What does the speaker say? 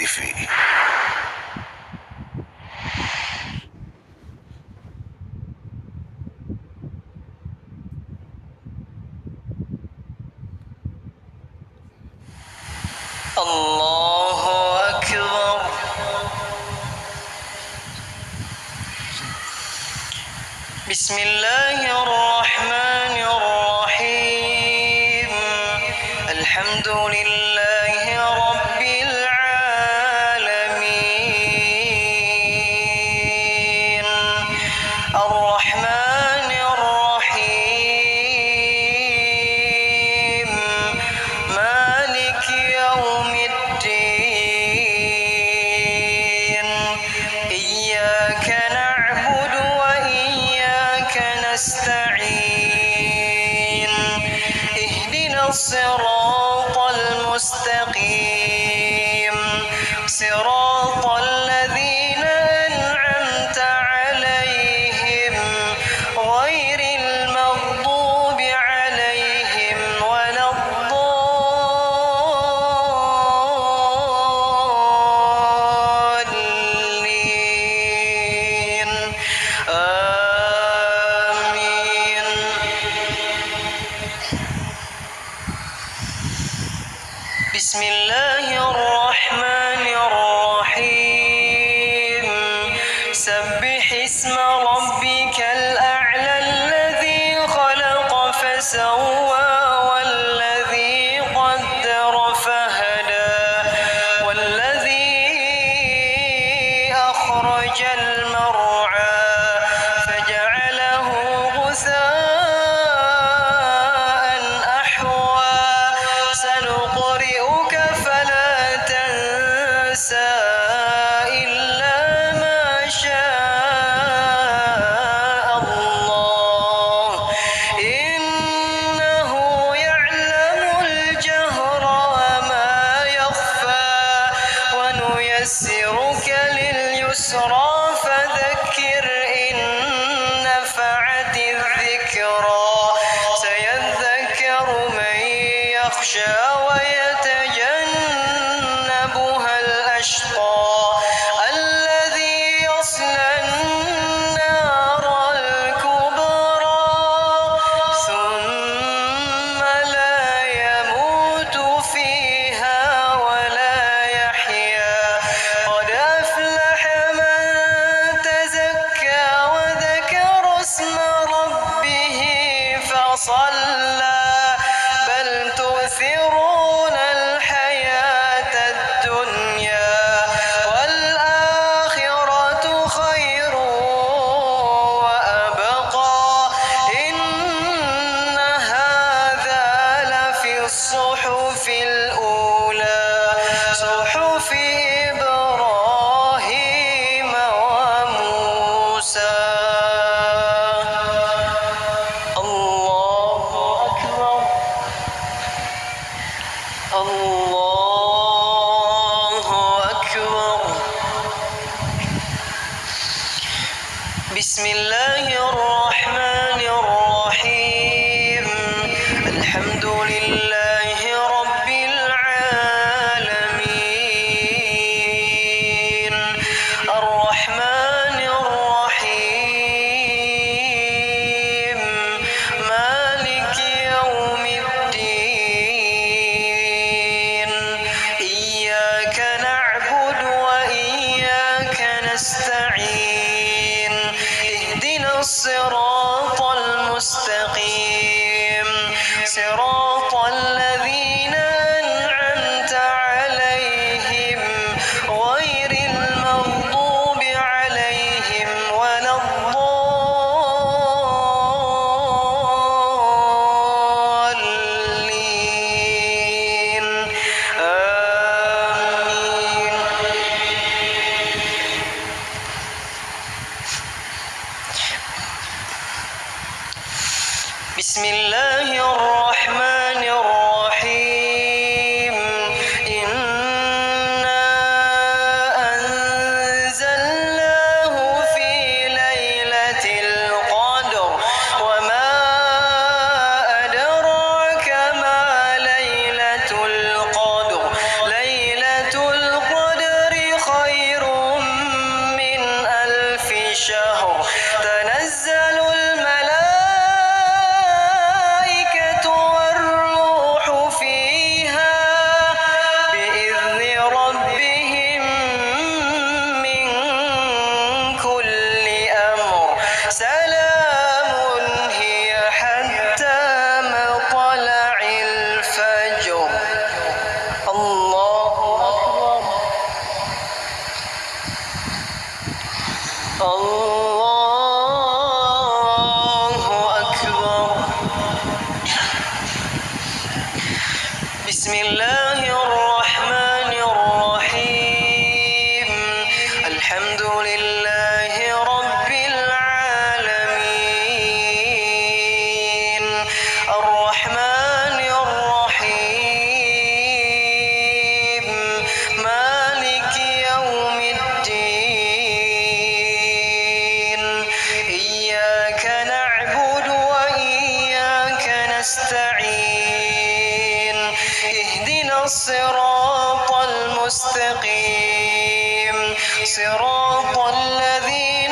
TV. الله أكبر. بسم الله الرحمن الرحيم. الحمد لله رب العالمين الرحمن الرحيم مالك يوم الدين. إياك نعبد وإياك نستعين. اهدنا الصراط المستقيم صراط الذين أنعمت عليهم غير المغضوب عليهم ولا الضالين. آمين. بسم الله الرحمن الرحيم. سبح اسم ربك الأعلى الذي خلق فسوى والذي قدر فهدى والذي أخرج المرعى فجعله غثاء أحوى. سنقرئك فلا تنسى إلا ما شاء الله إنه يعلم الجهر وما يخفى. ونيسرك لليسرى فذكر إن نفعت الذكرى. سيذكر من يخشى ويتجنبها الأشقى الذي يصلى النار الكبرى ثم لا يموت فيها ولا يحيا. قد أفلح من تزكى وذكر اسم ربه فصلى. بل تؤثرون الحياة الدنيا والآخرة خير وأبقى. إن هذا لفي الصحف الأولى صحف إبراهيم وموسى. الله أكبر. الله أكبر. بسم الله الرحمن الرحيم. الحمد لله رب العالمين الرحمن الرحيم مالك يوم الدين. إياك نعبد وإياك نستعين. اهدنا الصراط الله أكبر. بسم الله الرحمن الرحيم. الحمد لله رب العالمين. الرحمن الرحيم. مالك يوم الدين. إياك نعبد وإياك نستعين. اهدنا الصراط المستقيم. صراط الذين